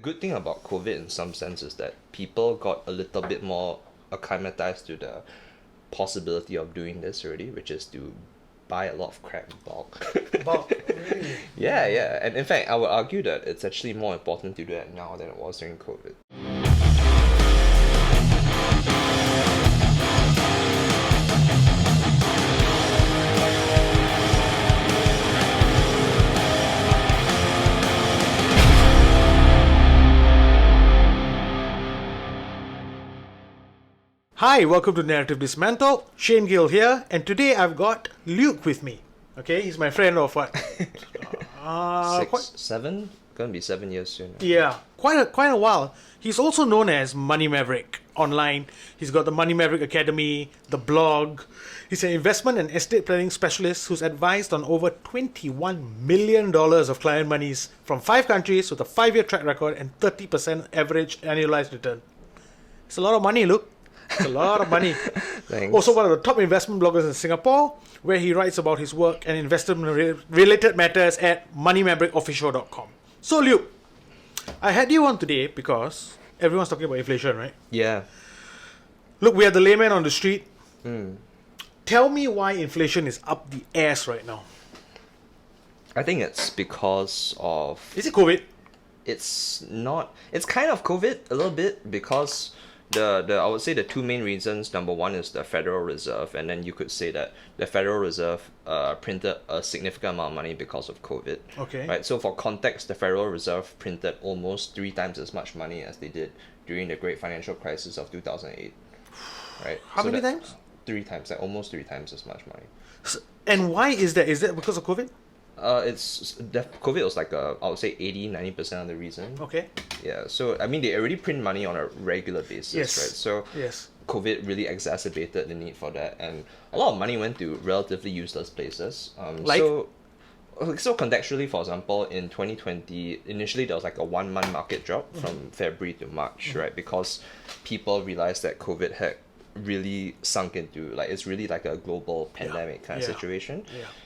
good thing about COVID in some sense is that people got a little bit more acclimatized to the possibility of doing this already, which is to buy a lot of crap in bulk. Really? Yeah. And in fact, I would argue that it's actually more important to do that now than it was during COVID. Hi, welcome to Narrative Dismantled. Shane Gill here, and today I've got Luke with me. Okay, he's my friend of what? Seven? Gonna be 7 years soon. Yeah, quite a while. He's also known as Money Maverick online. He's got the Money Maverick Academy, the blog. He's an investment and estate planning specialist who's advised on over $21 million of client monies from 5 countries with a 5-year track record and 30% average annualized return. It's a lot of money, Luke. It's a lot of money. Thanks. Also one of the top investment bloggers in Singapore, where he writes about his work and investment-related matters at moneymavericofficial.com. So, Luke, I had you on today because everyone's talking about inflation, right? Yeah. Look, we are the layman on the street. Tell me why inflation is up the ass right now. I think it's because of... Is it COVID? It's not... It's kind of COVID a little bit because... I would say the two main reasons. Number one is the Federal Reserve, and then you could say that the Federal Reserve printed a significant amount of money because of COVID. Okay. Right. So for context, the Federal Reserve printed almost 3 times as much money as they did during the Great Financial Crisis of 2008. Right. How many times? 3 times, like almost 3 times as much money. And why is that? Is that because of COVID? COVID was like I would say 80-90% of the reason. Okay. Yeah, so I mean they already print money on a regular basis, Yes. right? So Yes. COVID really exacerbated the need for that, and a lot of money went to relatively useless places. So contextually, for example, in 2020, initially there was like a 1-month market drop from February to March, right? Because people realized that COVID had really sunk into, like, it's really like a global pandemic kind of situation.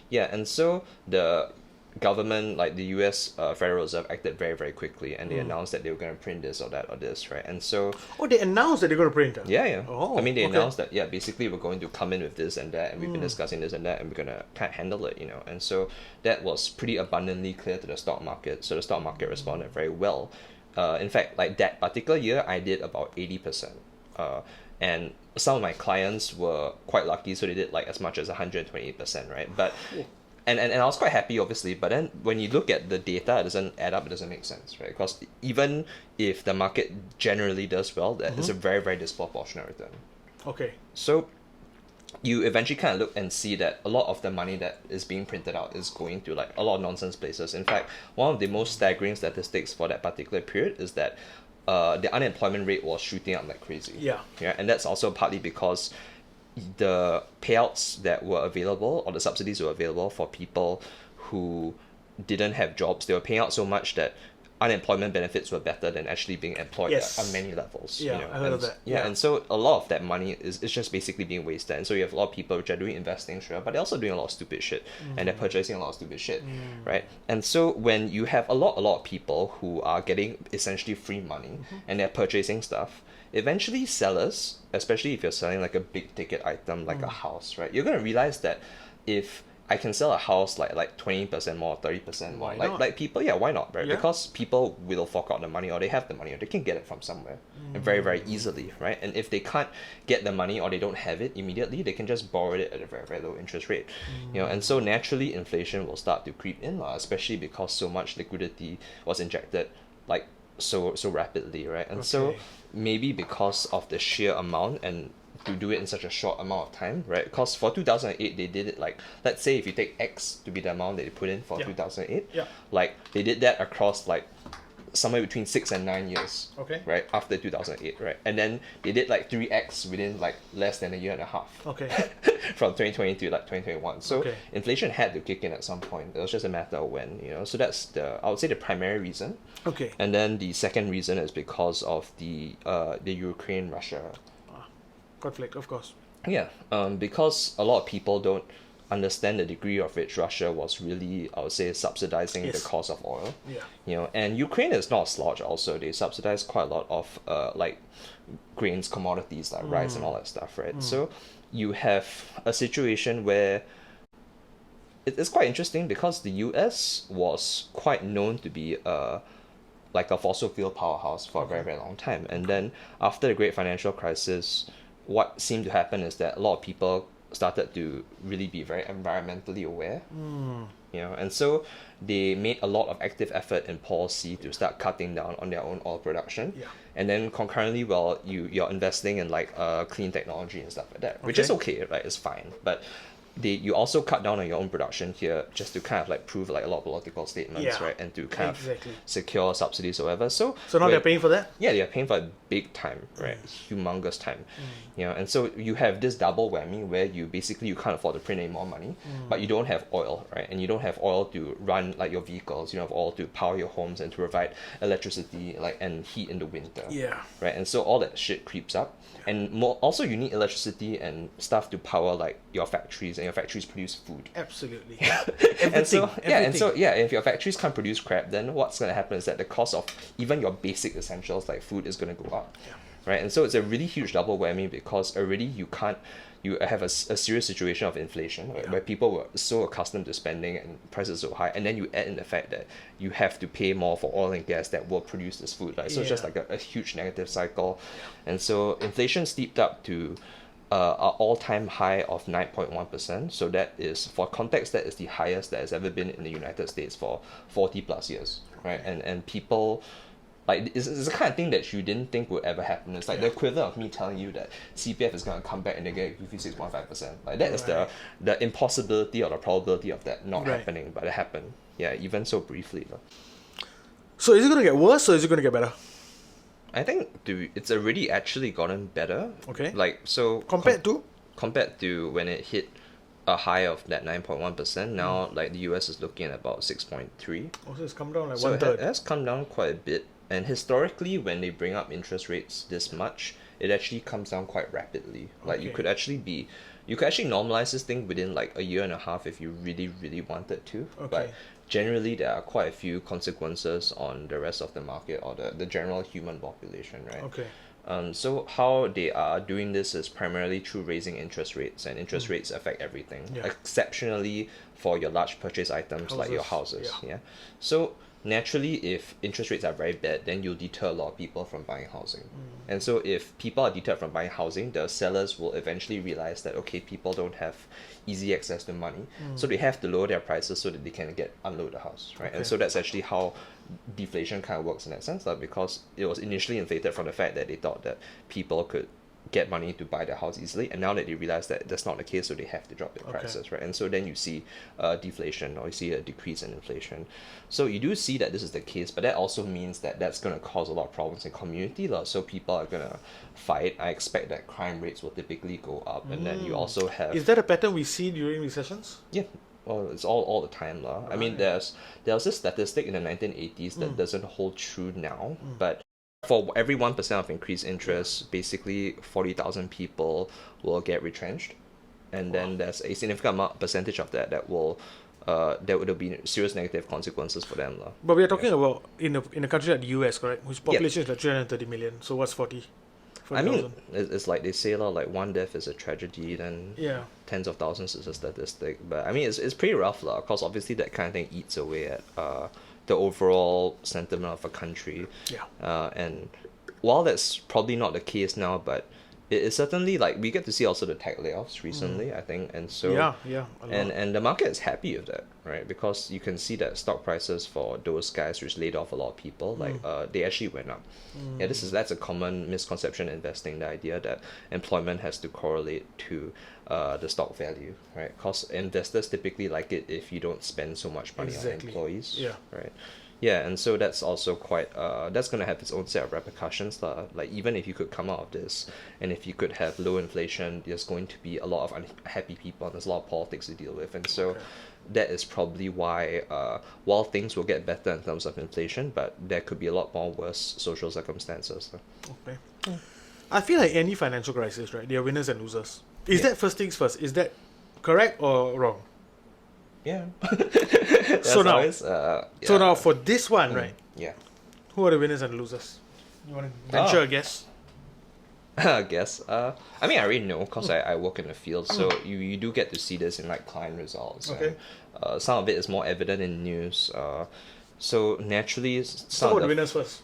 Yeah, and so the government, like the US Federal Reserve, acted very, very quickly, and they announced that they were going to print this or that or this, right? And so... Oh, they announced that they're going to print it? Yeah. Oh, I mean, they okay. announced that, basically we're going to come in with this and that, and we've been discussing this and that, and we're going to kind of handle it, And so that was pretty abundantly clear to the stock market, so the stock market responded very well. In fact, like that particular year, I did about 80%. And some of my clients were quite lucky, so they did like as much as 128%, right? But and I was quite happy, obviously, but then when you look at the data, it doesn't add up, it doesn't make sense, right? Because even if the market generally does well, that is a very, very disproportionate return. Okay. So you eventually kind of look and see that a lot of the money that is being printed out is going to like a lot of nonsense places. In fact, one of the most staggering statistics for that particular period is that the unemployment rate was shooting up like crazy. Yeah. And that's also partly because the payouts that were available, or the subsidies were available for people who didn't have jobs, they were paying out so much that unemployment benefits were better than actually being employed on many levels. Yeah, I heard of that. Yeah, and so a lot of that money is just basically being wasted. And so you have a lot of people which are doing investing, sure, but they're also doing a lot of stupid shit, and they're purchasing a lot of stupid shit, right? And so when you have a lot of people who are getting essentially free money and they're purchasing stuff, eventually sellers, especially if you're selling like a big ticket item like a house, right? You're gonna realize that if I can sell a house like 20% more, 30% more. Like people, why not, right? Yeah. Because people will fork out the money, or they have the money, or they can get it from somewhere, and very, very easily, right? And if they can't get the money, or they don't have it immediately, they can just borrow it at a very, very low interest rate, And so naturally, inflation will start to creep in, especially because so much liquidity was injected, like so rapidly, right? And so maybe because of the sheer amount and to do it in such a short amount of time, right? Because for 2008, they did it like, let's say if you take X to be the amount that they put in for 2008, like they did that across like somewhere between 6 and 9 years, right? After 2008, right? And then they did like 3X within like less than a year and a half. From 2020 to like 2021. So inflation had to kick in at some point. It was just a matter of when, So that's I would say the primary reason. And then the second reason is because of the Ukraine-Russia conflict, of course. because a lot of people don't understand the degree of which Russia was really, I would say, subsidizing the Yes. cost of oil. Yeah. You know, and Ukraine is not a slouch also. They subsidize quite a lot of like grains, commodities like rice and all that stuff, right? So you have a situation where it's quite interesting because the US was quite known to be like a fossil fuel powerhouse for a very, very long time. And then after the great financial crisis, what seemed to happen is that a lot of people started to really be very environmentally aware. You know, and so they made a lot of active effort in policy to start cutting down on their own oil production. Yeah. And then concurrently, well, you're investing in like clean technology and stuff like that, which is okay, right? It's fine. But you also cut down on your own production here just to kind of like prove like a lot of political statements, Yeah. right? And to kind Exactly. of secure subsidies or whatever. So So now when- they're paying for that? yeah, they're paying for a big time, right? Humongous time. You know, and so you have this double whammy where you basically you can't afford to print any more money, but you don't have oil, right? And you don't have oil to run like your vehicles, you don't have oil to power your homes and to provide electricity like and heat in the winter. Yeah. Right? And so all that shit creeps up. And more also you need electricity and stuff to power like your factories, and your factories produce food. Absolutely. And so Everything. if your factories can't produce crap, then what's gonna happen is that the cost of even your basic essentials like food is gonna go up, right? And so it's a really huge double whammy because already you have a serious situation of inflation, right, where people were so accustomed to spending and prices so high, and then you add in the fact that you have to pay more for oil and gas that will produce this food, right? So it's just Yeah. like a huge negative cycle, and so inflation steeped up to an all-time high of 9.1%. So that is, for context, that is the highest that has ever been in the United States for 40 plus years, right? And people, like, it's the kind of thing that you didn't think would ever happen. It's like the equivalent of me telling you that CPF is going to come back and they're going to give you 6.5%. Like, that is the impossibility or the probability of that not Right. happening, but it happened. Yeah, even so briefly. Though. So is it going to get worse or is it going to get better? I think it's already actually gotten better. Okay. Like, so... Compared to? Compared to when it hit a high of that 9.1%, now like the US is looking at about 6.3. Also, it's come down like So one it third. has come down quite a bit. And historically, when they bring up interest rates this much, it actually comes down quite rapidly. Like you Okay. could actually normalize this thing within like a year and a half if you really, really wanted to. Okay. But generally, there are quite a few consequences on the rest of the market or the general human population, right? Okay. So how they are doing this is primarily through raising interest rates, and interest rates affect everything, Yeah. exceptionally for your large purchase items like your Houses, houses. Yeah. So naturally, if interest rates are very bad, then you'll deter a lot of people from buying housing. And so if people are deterred from buying housing, the sellers will eventually realize that, okay, people don't have easy access to money, so they have to lower their prices so that they can unload the house, right? Okay. And so that's actually how deflation kind of works in that sense, because it was initially inflated from the fact that they thought that people could get money to buy their house easily, and now that they realize that that's not the case, so they have to drop their Okay. prices, right? And so then you see deflation, or you see a decrease in inflation. So you do see that this is the case, but that also means that that's going to cause a lot of problems in community, so people are going to fight. I expect that crime rates will typically go up, and then you also have Is that a pattern we see during recessions? yeah. Well, it's all the time, lah. I mean, there was this statistic in the 1980s that doesn't hold true now, but for every 1% of increased interest, basically 40,000 people will get retrenched, and then there's a significant percentage of that will there would be serious negative consequences for them, lah. But we are talking about in a country like the US, correct? Whose population is like 330 million. So what's 40? I mean, it's like they say, like one death is a tragedy, then Yeah. tens of thousands is a statistic. But I mean, it's pretty rough, lah. Because obviously that kind of thing eats away at the overall sentiment of a country. Yeah. And while that's probably not the case now, but it is certainly like we get to see also the tech layoffs recently, I think, and so Yeah. A lot. and the market is happy with that, right? Because you can see that stock prices for those guys which laid off a lot of people, like they actually went up. Yeah, that's a common misconception in investing, the idea that employment has to correlate to the stock value, right? Because investors typically like it if you don't spend so much money on Exactly. employees, Yeah. right? Yeah, and so that's also quite that's gonna have its own set of repercussions, like even if you could come out of this and if you could have low inflation, there's going to be a lot of unhappy people and there's a lot of politics to deal with, and so Okay. that is probably why while things will get better in terms of inflation, but there could be a lot more worse social circumstances. Okay. I feel like any financial crisis, right? There are winners and losers. Is that first things first? Is that Correct or wrong? Yeah. So now, always, So yeah. now for this one, right? Yeah. Who are the winners and losers? You want to venture a guess? I guess. I mean, I already know because I work in the field, so you do get to see this in like client results. Okay. And, some of it is more evident in news. So naturally, So some what of the the winners first?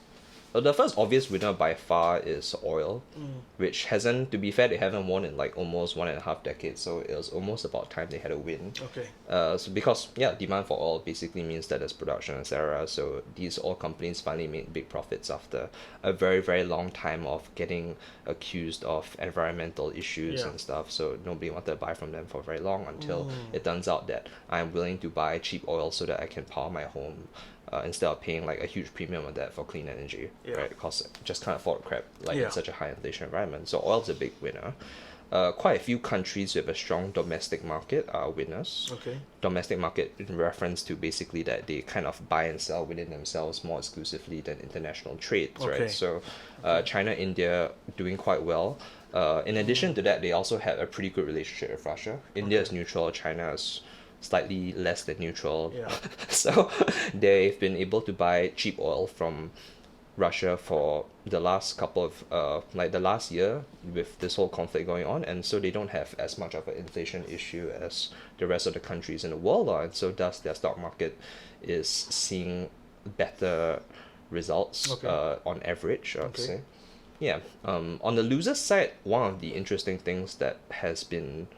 the first obvious winner by far is oil, which hasn't, to be fair, they haven't won in like almost 1.5 decades. So it was almost about time they had a win. Okay. So because demand for oil basically means that there's production, etc. So these oil companies finally made big profits after a very very long time of getting accused of environmental issues Yeah. and stuff. So nobody wanted to buy from them for very long until it turns out that I'm willing to buy cheap oil so that I can power my home. Instead of paying like a huge premium on that for clean energy, Yeah. right? Because just can't afford crap like Yeah. in such a high inflation environment. So oil's a big winner. Quite a few countries with a strong domestic market are winners. Okay. Domestic market in reference to basically that they kind of buy and sell within themselves more exclusively than international trades, Okay. right? So China, India doing quite well. In addition to that, they also had a pretty good relationship with Russia. India is neutral, China is slightly less than neutral. Yeah. So they've been able to buy cheap oil from Russia for the last couple of like the last year with this whole conflict going on, and so they don't have as much of an inflation issue as the rest of the countries in the world are, and so thus their stock market is seeing better results on average, I would say. Yeah. On the loser side, one of the interesting things that has been,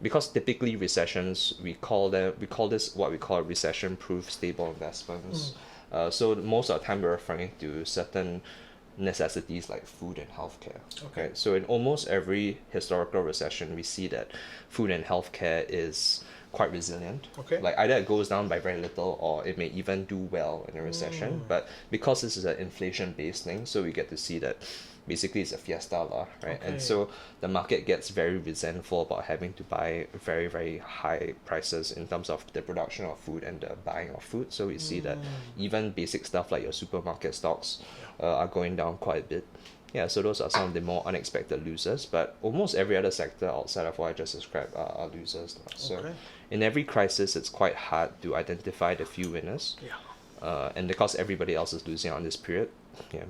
because typically recessions, we call this what we call recession-proof stable investments. So most of the time we're referring to certain necessities like food and healthcare. Okay. Right? So in almost every historical recession, we see that food and healthcare is quite resilient. Okay. Like either it goes down by very little or it may even do well in a recession. But because this is an inflation-based thing, so we get to see that basically it's a fiesta lah, right? Okay. And so the market gets very resentful about having to buy very, very high prices in terms of the production of food and the buying of food. So we see that even basic stuff like your supermarket stocks are going down quite a bit. Yeah, so those are some of the more unexpected losers, but almost every other sector outside of what I just described are losers. So Okay. in every crisis, it's quite hard to identify the few winners. Yeah. And because everybody else is losing on this period, yeah.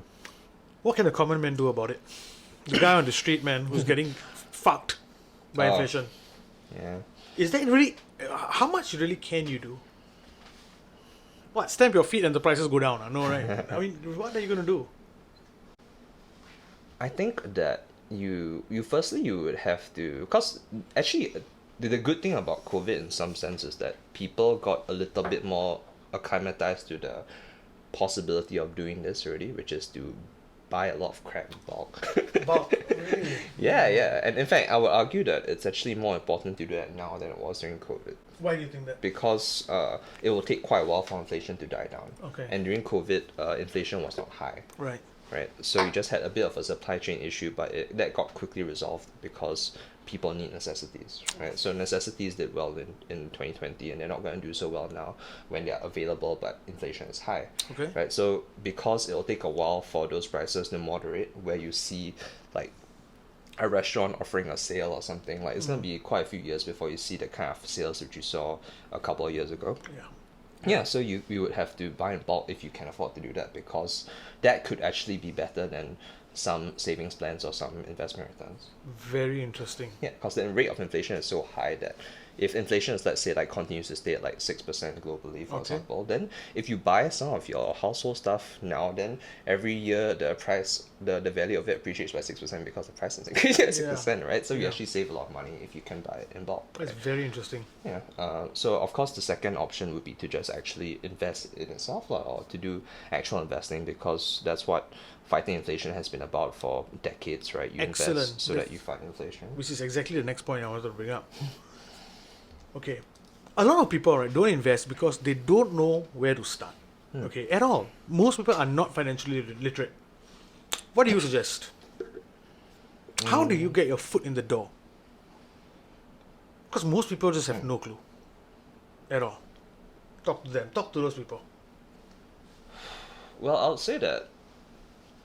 What can the common man do about it? The guy on the street, man, who's getting fucked by inflation. Yeah. Is that really... How much really can you do? What, stamp your feet and the prices go down? No, right? I mean, what are you going to do? I think that you firstly you would have to, because actually the good thing about COVID in some sense is that people got a little bit more acclimatized to the possibility of doing this already, which is to buy a lot of crap in bulk. Really? Yeah, and in fact I would argue that it's actually more important to do that now than it was during COVID. Why do you think that? Because it will take quite a while for inflation to die down. Okay. And during COVID, inflation was not high. Right. Right, so you just had a bit of a supply chain issue, but that got quickly resolved because people need necessities, right? So necessities did well in 2020, and they're not going to do so well now when they're available, but inflation is high, Okay. right? So because it'll take a while for those prices to moderate, where you see like a restaurant offering a sale or something, like it's going to be quite a few years before you see the kind of sales which you saw a couple of years ago. Yeah. Yeah, so you would have to buy in bulk if you can afford to do that, because that could actually be better than some savings plans or some investment returns. Very interesting. Yeah, because the rate of inflation is so high that if inflation is, let's say, like continues to stay at like 6% globally, for example, then if you buy some of your household stuff now, then every year the price, the value of it appreciates by 6% because the price is increasing at 6%, right? So you actually save a lot of money if you can buy it in bulk. That's very interesting. Yeah. So of course the second option would be to just actually invest in itself, or to do actual investing, because that's what fighting inflation has been about for decades, right? You Excellent. invest so that you fight inflation. Which is exactly the next point I wanted to bring up. Okay. A lot of people, right, don't invest because they don't know where to start. Okay, at all. Most people are not financially literate. What do you suggest? How do you get your foot in the door? Because most people just have no clue. At all. Talk to them. Talk to those people. Well, I would say that,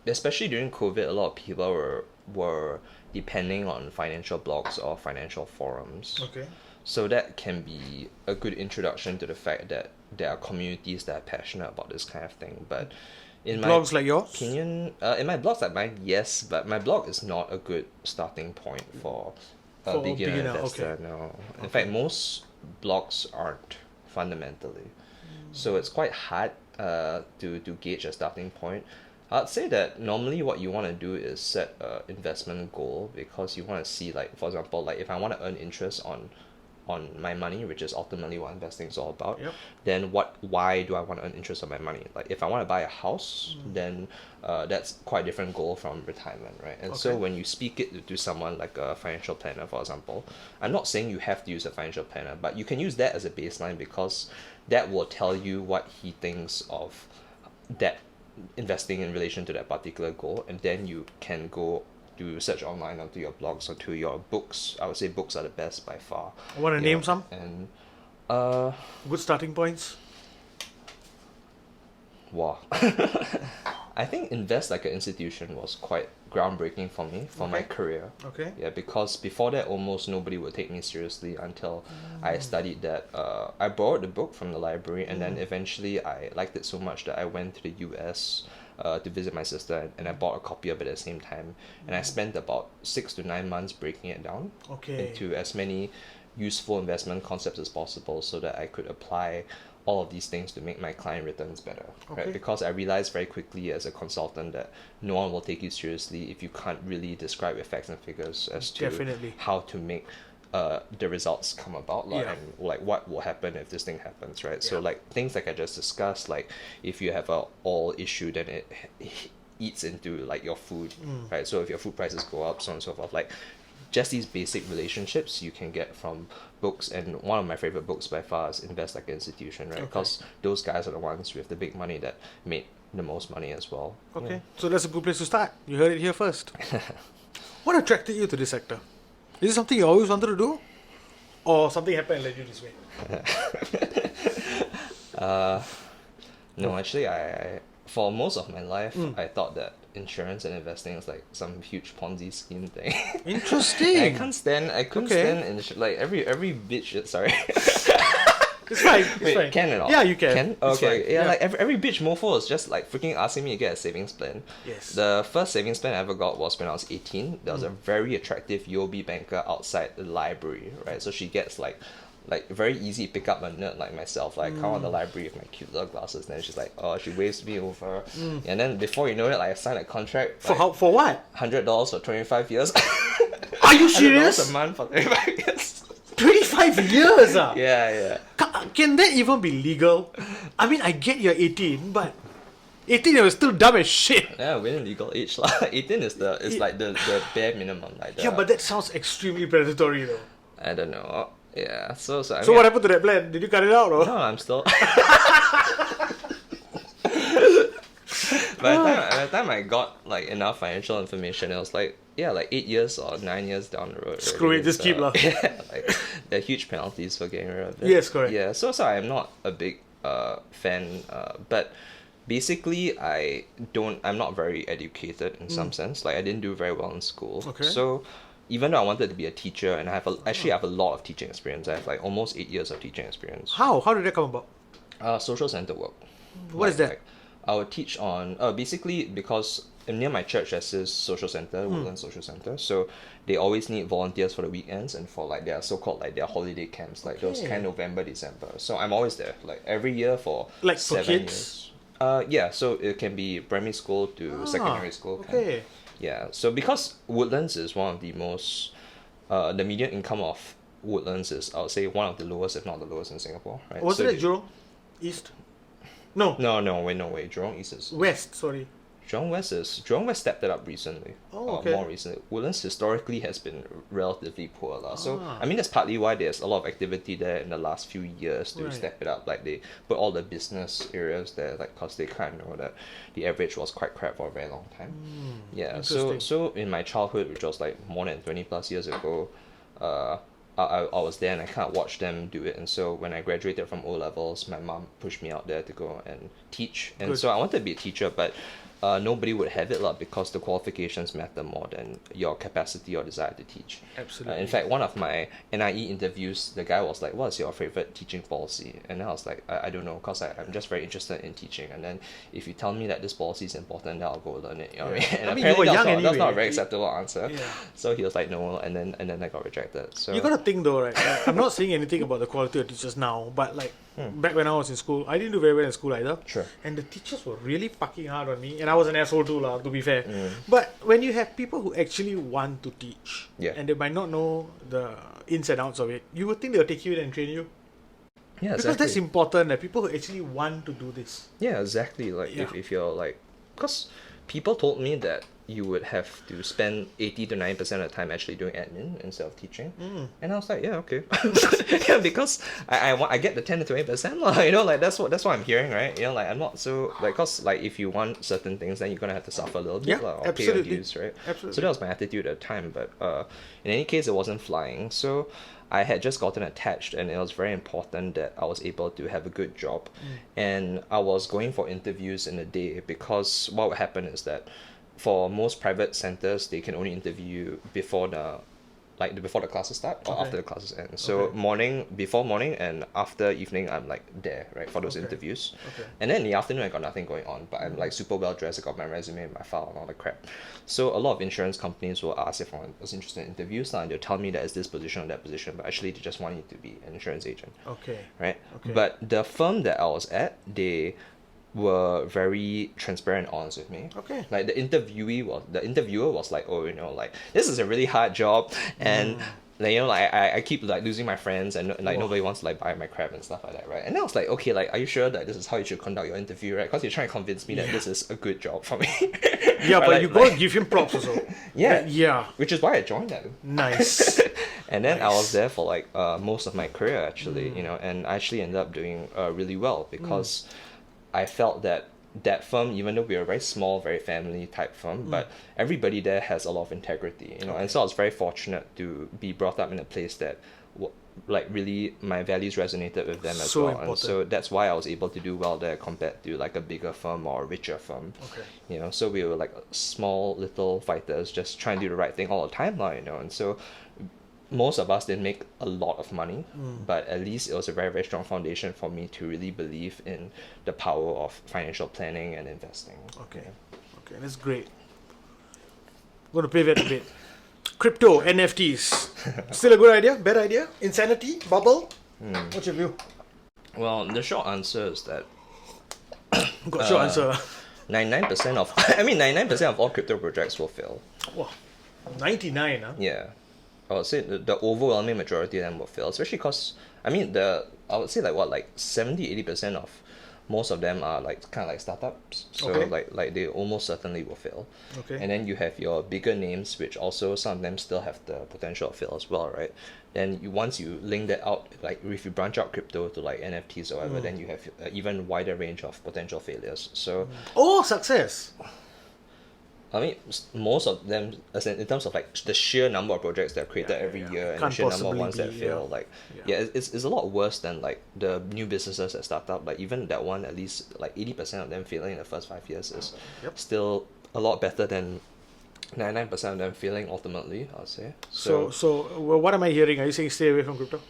especially during COVID, a lot of people were depending on financial blogs or financial forums. Okay. So that can be a good introduction to the fact that there are communities that are passionate about this kind of thing. But in my Blogs like yours? opinion, in my blogs like mine, yes, but my blog is not a good starting point for a For a beginner beginner, investor. okay. No, in fact, most blogs aren't fundamentally. So it's quite hard to gauge a starting point. I'd say that normally what you want to do is set a investment goal because you want to see, like, for example, like if I want to earn interest on my money, which is ultimately what investing is all about, Yep. then why do I want to earn interest on my money? Like if I want to buy a house, then that's quite a different goal from retirement, right? And so Okay. when you speak it to someone like a financial planner, for example, I'm not saying you have to use a financial planner, but you can use that as a baseline because that will tell you what he thinks of that investing in relation to that particular goal, and then you can go do research online onto your blogs or to your books. I would say books are the best by far. I want to You name know, some and good starting points. wow. I think Invest Like an Institution was quite groundbreaking for me for my Okay. career. Okay. Yeah, because before that, almost nobody would take me seriously until I studied that. I borrowed the book from the library, and then eventually I liked it so much that I went to the US to visit my sister, and I bought a copy of it at the same time. And I spent about 6 to 9 months breaking it down Okay. into as many useful investment concepts as possible so that I could apply all of these things to make my client returns better, Okay. right? Because I realized very quickly as a consultant that no one will take you seriously if you can't really describe with facts and figures as to Definitely. how to make the results come about, like, Yeah. and like what will happen if this thing happens, right? So Yeah. like things like I just discussed, like if you have a oil issue, then it eats into like your food, right? So if your food prices go up, so on and so forth, like just these basic relationships you can get from books. And one of my favorite books by far is Invest Like an Institution, right? Okay. Because those guys are the ones with the big money that made the most money as well. Okay. So that's a good place to start. You heard it here first. What attracted you to this sector? Is it something you always wanted to do? Or something happened and led you this way? No, actually, I for most of my life I thought that insurance and investing is like some huge Ponzi scheme thing. Interesting. I couldn't Okay. stand like every bitch. Sorry. It's fine. It's Wait, fine. can or not? Yeah, you can. Can? It's Okay. fine. Yeah, like every bitch mofo is just like freaking asking me to get a savings plan. Yes. The first savings plan I ever got was when I was 18. There was a very attractive UOB banker outside the library, right? So she gets like very easy pick up a nerd like myself. Like I come out of the library with my cute little glasses, and then she's like, oh, she waves me over, and then before you know it, like I signed a contract For how? For what? $100 for 25 years. Are you $100 serious? a month for 25 years. 25 years, ah. Yeah. Can that even be legal? I mean, I get you're 18, but 18 you're still dumb as shit. Yeah, within legal age lah. 18 is like the bare minimum, like the, Yeah, but that sounds extremely predatory though. I don't know. Yeah, so I So mean, what happened to that plan? Did you cut it out or? No, I'm still. By the time I got like enough financial information, it was like 8 years or 9 years down the road. Screw already. it, just keep lah. Yeah, like there are huge penalties for getting rid of it. Yes, correct. Yeah, so I'm not a big fan, but basically I'm not very educated in some sense. Like I didn't do very well in school. Okay. So even though I wanted to be a teacher, and I actually have a lot of teaching experience. I have like almost 8 years of teaching experience. How? How did that come about? Social center work. What is that? Like, I would teach on basically because near my church there's this social center, Woodland Social Center. So they always need volunteers for the weekends and for like their so-called like their holiday camps, like those Okay. kind of November, December. So I'm always there, like every year for Like for 7 kids? years. Yeah, so it can be primary school to secondary school. kind. Okay. Yeah, so because Woodlands is one of the most, the median income of Woodlands is, I would say, one of the lowest, if not the lowest in Singapore, right? Was so it at Jurong East? No. No way. Jurong East is... West, sorry. Jurong West stepped it up recently. Oh, okay. More recently. Woodlands historically has been relatively poor. So, Ah. I mean, that's partly why there's a lot of activity there in the last few years to Right. step it up. Like, they put all the business areas there, like, because they kind of know that the average was quite crap for a very long time. Yeah, so Interesting. in my childhood, which was, like, more than 20 plus years ago, I was there and I kind of watched them do it. And so when I graduated from O-levels, my mom pushed me out there to go and teach. And Good. so I wanted to be a teacher, but nobody would have it because the qualifications matter more than your capacity or desire to teach. Absolutely. In fact, one of my NIE interviews, the guy was like, "What's your favorite teaching policy?" And I was like, I don't know, because I'm just very interested in teaching. And then if you tell me that this policy is important, then I'll go learn it. You know what I mean? And I mean, you were apparently young that's not a anyway. very acceptable answer. Yeah. So he was like, no, and then I got rejected. So You gotta think though, right? Like, I'm not saying anything about the quality of teachers now, but like back when I was in school, I didn't do very well in school either. Sure. And the teachers were really fucking hard on me, and I was an asshole too, lah, to be fair. But when you have people who actually want to teach, Yeah. and they might not know the ins and outs of it, you would think they'll take you in and train you. yeah, Because exactly. that's important, that people who actually want to do this. Yeah, exactly. Like Yeah. if you're like, because people told me that you would have to spend 80 to 90% of the time actually doing admin instead of teaching, and I was like, yeah, okay, yeah, because I get the 10 to 20%, you know, like that's what I'm hearing, right? You know, like I'm not so like, cause like if you want certain things, then you're gonna have to suffer a little bit, Yeah, or pay your absolutely. dues, right? Absolutely. So that was my attitude at the time, but in any case, it wasn't flying. So I had just gotten attached, and it was very important that I was able to have a good job. And I was going for interviews in a day, because what would happen is that for most private centers, they can only interview before the classes start or Okay. after the classes end. So Okay. before morning and after evening, I'm like there, right, for those Okay. interviews. Okay. And then in the afternoon, I got nothing going on, but I'm like super well dressed. I got my resume and my file and all the crap. So a lot of insurance companies will ask if I was interested in interviews, and they'll tell me that it's this position or that position, but actually they just want you to be an insurance agent, Okay. right? Okay. But the firm that I was at, they were very transparent and honest with me. Okay. Like the interviewer was like, oh, you know, like this is a really hard job, and like, you know, like I keep like losing my friends, and like Wow. nobody wants to like buy my crap and stuff like that, right? And then I was like, okay, like are you sure that this is how you should conduct your interview, right? Because you're trying to convince me that Yeah. this is a good job for me. Yeah, Right, but like- you gotta give him props also. Yeah. Yeah. Which is why I joined them. Nice. And then I Nice. was there for like most of my career actually, you know, and I actually ended up doing really well, because I felt that firm, even though we were a very small, very family type firm, but everybody there has a lot of integrity, you know. And so I was very fortunate to be brought up in a place that like really my values resonated with them as So well. important. And so that's why I was able to do well there compared to like a bigger firm or a richer firm. Okay. You know, so we were like small little fighters just trying to do the right thing all the time now, you know. And so most of us didn't make a lot of money, but at least it was a very, very strong foundation for me to really believe in the power of financial planning and investing. Okay. Okay, that's great. I'm gonna pivot a bit. Crypto, NFTs. Still a good idea? Bad idea? Insanity? Bubble? What's your view? Well, the short answer is that Got your answer. 99% of 99% of all crypto projects will fail. Wow. 99, huh? Yeah. I would say the overwhelming majority of them will fail, especially because I would say like 70-80% of most of them are like kind of like startups, so Okay. like they almost certainly will fail. Okay. And then you have your bigger names, which also some of them still have the potential to fail as well, right? Then once you link that out, like if you branch out crypto to like NFTs or whatever, then you have an even wider range of potential failures. So Oh, success. I mean, most of them, as in terms of like the sheer number of projects that are created every year, and the Can't sheer number of possibly ones that be, fail, yeah. like Yeah. it's a lot worse than like the new businesses that start up. Like even that one, at least like 80% of them failing in the first 5 years is Yep. still a lot better than 99% of them failing ultimately, I'll say. So well, what am I hearing? Are you saying stay away from crypto?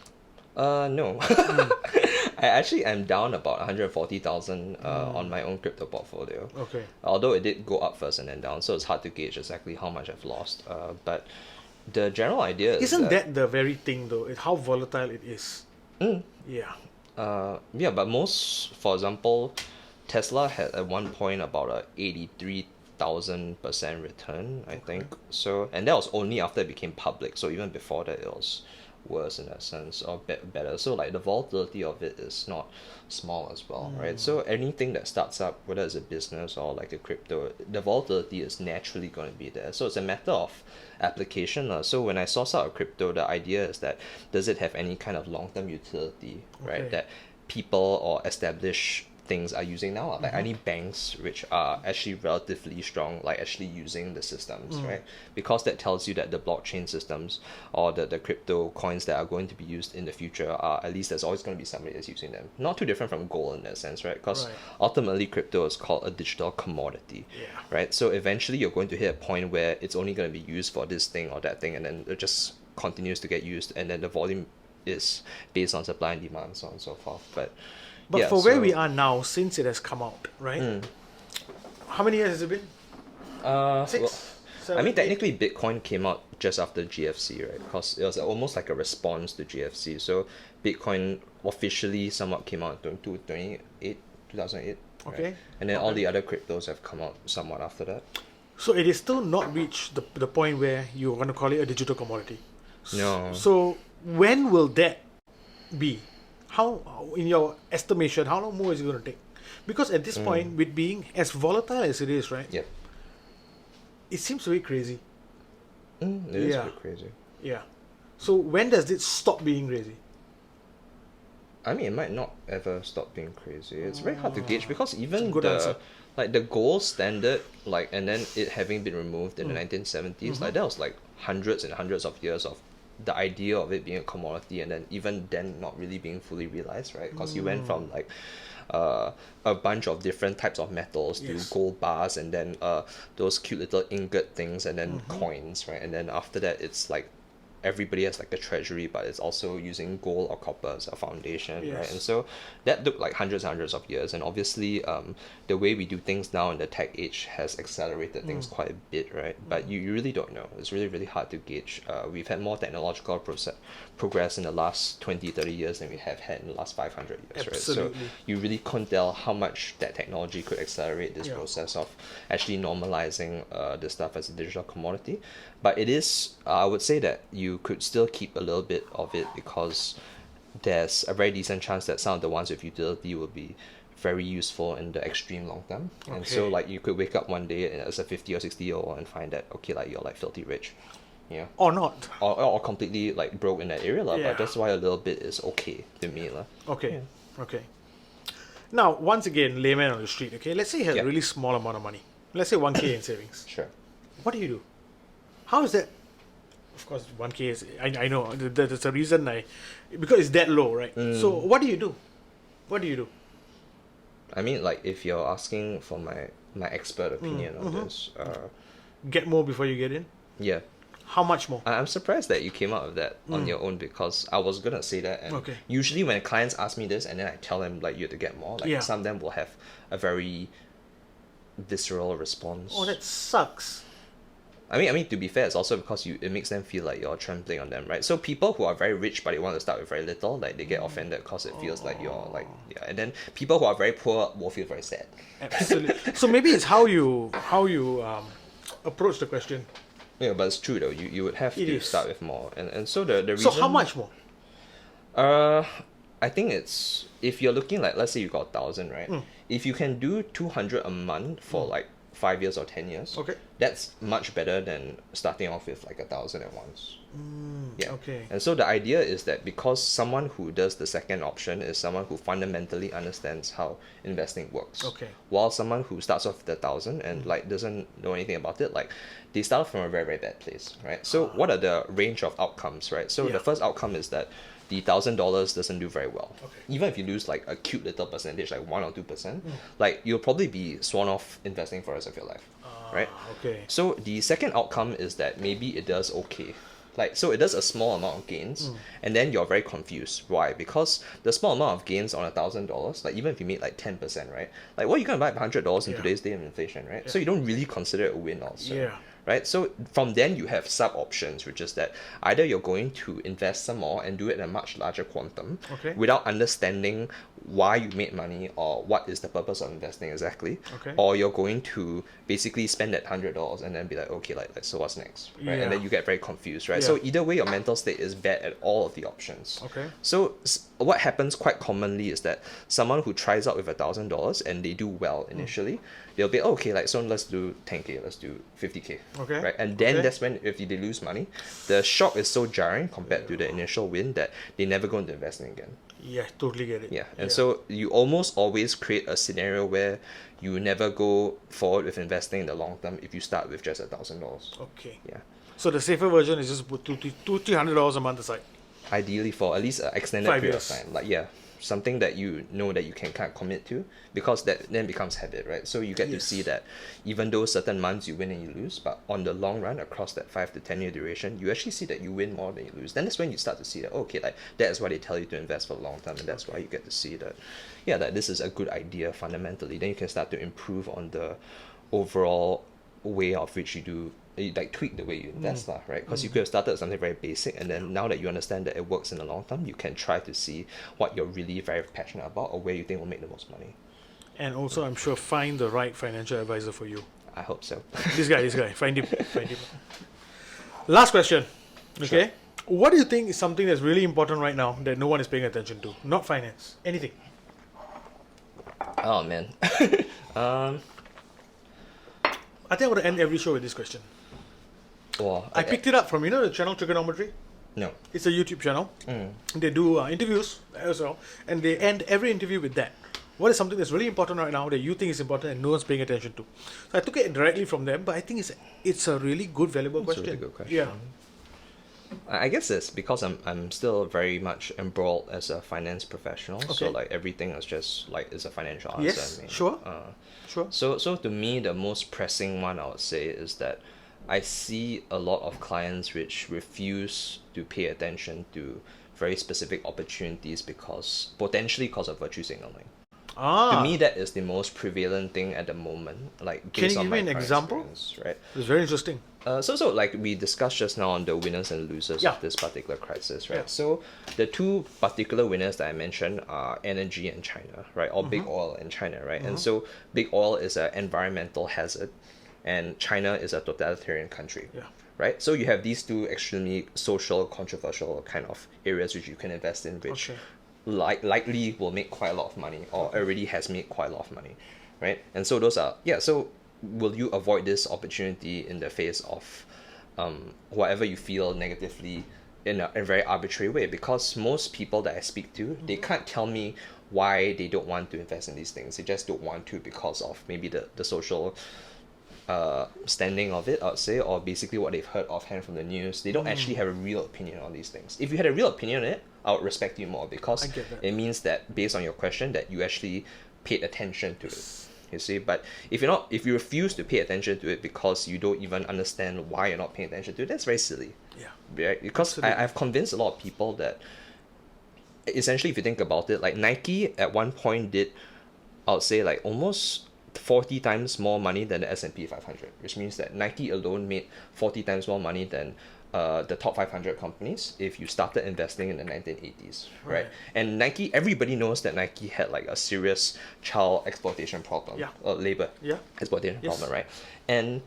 No. I actually am down about 140,000 on my own crypto portfolio. Okay. Although it did go up first and then down, so it's hard to gauge exactly how much I've lost. But the general idea is Isn't that the very thing though? How volatile it is. Yeah. yeah, but most, for example, Tesla had at one point about a 83,000% return, I think. So, and that was only after it became public. So even before that, it was worse in that sense, or better. So like the volatility of it is not small as well, right? So anything that starts up, whether it's a business or like a crypto, the volatility is naturally going to be there. So it's a matter of application. So when I source out a crypto, the idea is that does it have any kind of long-term utility, right? Okay. That people or established things are using now. Like any banks which are actually relatively strong, like actually using the systems, right? Because that tells you that the blockchain systems or the crypto coins that are going to be used in the future are, at least there's always going to be somebody that's using them. Not too different from gold in that sense, right? Because ultimately crypto is called a digital commodity, right? So eventually you're going to hit a point where it's only going to be used for this thing or that thing, and then it just continues to get used, and then the volume is based on supply and demand, so on and so forth. But yeah, for where we are now, since it has come out, right? How many years has it been? 6? Well, 7, I mean, 8? technically, Bitcoin came out just after GFC, right? Because it was almost like a response to GFC. So Bitcoin officially somewhat came out in 2008. Okay. Right? And then all the other cryptos have come out somewhat after that. So it is still not reached the point where you're going to call it a digital commodity. No. So when will that be? How, in your estimation, how long more is it going to take? Because at this point, with being as volatile as it is, right? Yep. It seems very crazy. It is a bit crazy. Yeah. So when does it stop being crazy? I mean, it might not ever stop being crazy. It's very hard to gauge because even Good answer. like the gold standard, like, and then it having been removed in the 1970s, like that was like hundreds and hundreds of years of the idea of it being a commodity, and then even then not really being fully realized, right? Because you went from like a bunch of different types of metals to gold bars, and then those cute little ingot things, and then coins, right? And then after that, it's like everybody has like a treasury, but it's also using gold or copper as a foundation, right? And so that took like hundreds and hundreds of years, and obviously the way we do things now in the tech age has accelerated things quite a bit, right? But you really don't know. It's really, really hard to gauge. We've had more technological progress in the last 20-30 years than we have had in the last 500 years, Absolutely. right? So you really can't tell how much that technology could accelerate this process of actually normalizing this stuff as a digital commodity. But it is, I would say that you could still keep a little bit of it, because there's a very decent chance that some of the ones with utility will be very useful in the extreme long term. And so like you could wake up one day as a 50 or 60-year-old and find that, okay, like you're like filthy rich. Yeah. Or not. Or completely like broke in that area, but that's why a little bit is okay to me. Okay. Okay. Now, once again, layman on the street, okay? Let's say you have a Yeah. really small amount of money. Let's say 1K in savings. Sure. What do you do? How is that? Of course, 1K is... I know. There's a reason because it's that low, right? So, what do you do? What do you do? I mean, like, if you're asking for my expert opinion on this, Get more before you get in? yeah. How much more? I'm surprised that you came out with that on your own, because I was gonna say that, and usually when clients ask me this and then I tell them like you have to get more, like some of them will have a very visceral response. Oh, that sucks. I mean, to be fair, it's also because it makes them feel like you're trampling on them, right? So people who are very rich but they want to start with very little, like they get offended because it feels like you're like, and then people who are very poor will feel very sad. Absolutely. So maybe it's how you approach the question. Yeah, but it's true though. You would have to start with more, and so the reason. So how much more? I think it's, if you're looking like, let's say you got 1,000, right? If you can do 200 a month for like 5 years or 10 years, that's much better than starting off with like 1,000 at once. Yeah. Okay. And so the idea is that because someone who does the second option is someone who fundamentally understands how investing works. Okay. While someone who starts off with 1,000 and like doesn't know anything about it, like they start from a very, very bad place, right? So what are the range of outcomes, right? So the first outcome is that the $1,000 doesn't do very well. Okay. Even if you lose like a cute little percentage, like 1 or 2%, like you'll probably be sworn off investing for the rest of your life, right? Okay. So the second outcome is that maybe it does okay. Like, so it does a small amount of gains, and then you're very confused. Why? Because the small amount of gains on $1,000, like even if you made like 10%, right? Like what are you gonna buy $100 in today's day of inflation, right? So you don't really consider it a win also. Yeah. Right? So from then you have sub options, which is that either you're going to invest some more and do it in a much larger quantum without understanding why you made money or what is the purpose of investing exactly, or you're going to basically spend that $100 and then be like, okay, like so what's next, right? And then you get very confused, right? So either way, your mental state is bad at all of the options. So what happens quite commonly is that someone who tries out with $1,000 and they do well initially, they'll be okay, like so let's do 10K, let's do 50K. Okay. Right? And then Okay. that's when if they lose money, the shock is so jarring compared to the initial win that they never go into investing again. Yeah, totally get it. Yeah. And so you almost always create a scenario where you never go forward with investing in the long term if you start with just $1,000. Okay. Yeah. So the safer version is just put $300 a month aside. Ideally for at least an extended 5 period years. of time. Like something that you know that you can kind of commit to, because that then becomes habit, right? So you get to Yes. see that even though certain months you win and you lose, but on the long run across that 5 to 10 year duration, you actually see that you win more than you lose. Then that's when you start to see that okay, like that's why they tell you to invest for the long term, and that's why you get to see that that this is a good idea fundamentally. Then you can start to improve on the overall way of which you do, like tweak the way you invest, right? Because you could have started with something very basic, and then now that you understand that it works in the long term, you can try to see what you're really very passionate about or where you think will make the most money. And also, I'm sure, find the right financial advisor for you. I hope so. This guy, find him. Last question. Okay. Sure. What do you think is something that's really important right now that no one is paying attention to? Not finance. Anything. Oh man. I think I want to end every show with this question. Well, I picked it up from, the channel Trigonometry. No. It's a YouTube channel. They do interviews as well, and they end every interview with that. What is something that's really important right now that you think is important and no one's paying attention to? So I took it directly from them, but I think it's a really good, valuable It's a question. really good question. Yeah. I guess it's because I'm still very much embroiled as a finance professional. So Okay. like everything is just like is a financial answer. Yes, I mean. sure. Sure. So to me, the most pressing one I would say is that I see a lot of clients which refuse to pay attention to very specific opportunities potentially because of virtue signaling. To me, that is the most prevalent thing at the moment. Like Can based you on give my me an current example? experience, right? It's very interesting. So like we discussed just now on the winners and losers Yeah. of this particular crisis, right? Yeah. So the two particular winners that I mentioned are energy and China, right? Or big oil and China, right? And so big oil is an environmental hazard, and China is a totalitarian country. Yeah. Right? So you have these two extremely social, controversial kind of areas which you can invest in, which Okay. likely will make quite a lot of money or already has made quite a lot of money, right? And so those are so will you avoid this opportunity in the face of whatever you feel negatively in a very arbitrary way? Because most people that I speak to, they can't tell me why they don't want to invest in these things. They just don't want to because of maybe the social standing of it, I'd say, or basically what they've heard offhand from the news. They don't actually have a real opinion on these things. If you had a real opinion on it, I would respect you more, because I get that. it means that based on your question that you actually paid attention to it. You see, but if you refuse to pay attention to it because you don't even understand why you're not paying attention to it, that's very silly. Yeah. Right? Because I've convinced a lot of people that essentially, if you think about it, like Nike at one point did, I would say, like almost 40 times more money than the S&P 500, which means that Nike alone made 40 times more money than the top 500 companies if you started investing in the 1980s, right? And Nike, everybody knows that Nike had like a serious child exploitation problem, labor exploitation Yes. problem, right? And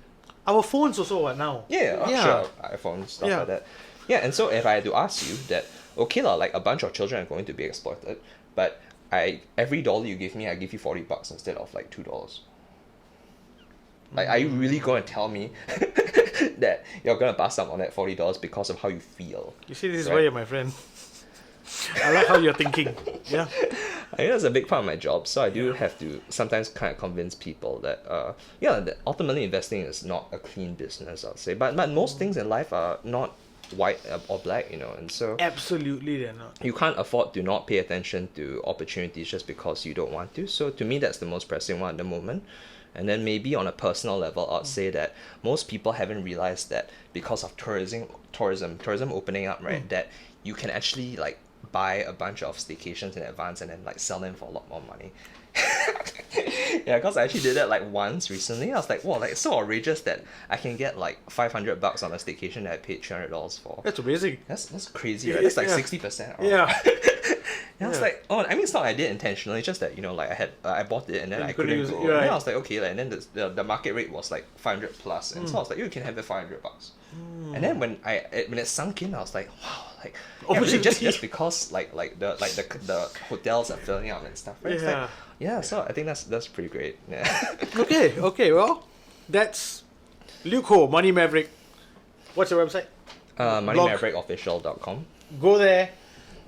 Our phones also what now? sure, iPhones, stuff like that. Yeah, and so if I had to ask you that, okay lah, like a bunch of children are going to be exploited, but every dollar you give me, I give you $40 instead of like $2. Like, are you really going to tell me that you're going to bust up on that $40 because of how you feel? You see, this is Right. why you're my friend. I like how you're thinking. Yeah. I think that's a big part of my job, so I do have to sometimes kind of convince people that, that ultimately investing is not a clean business, I'll say. But most things in life are not white or black, and so Absolutely, they're not. you can't afford to not pay attention to opportunities just because you don't want to. So to me, that's the most pressing one at the moment. And then maybe on a personal level, I'd say that most people haven't realized that because of tourism opening up, right, that you can actually like buy a bunch of staycations in advance and then like sell them for a lot more money. Yeah, because I actually did that like once recently. I was like, wow, like it's so outrageous that I can get like $500 on a staycation that I paid $300 for. That's amazing. That's crazy, right? That's like Yeah. 60% off. Yeah. And I was like, oh, I mean, it's not I did intentionally. It's just that like I bought it and then And I you couldn't couldn't use it, go. right. And then I was like, okay, like, and then the market rate was like 500 plus, and so I was like, you can have it $500. And then when it sunk in, I was like, wow, like really just because like the hotels are filling out and stuff, right? It's like, yeah, so I think that's pretty great. Yeah. Okay, well, that's Luke Ho, Money Maverick. What's your website? MoneyMaverickOfficial.com. Go there,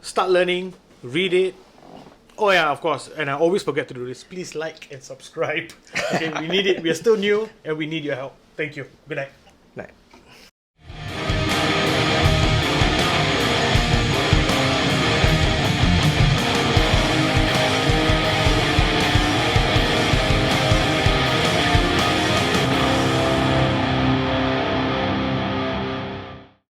start learning, read it. Oh yeah, of course, and I always forget to do this. Please like and subscribe. Okay, we need it. We are still new and we need your help. Thank you. Good night. Night.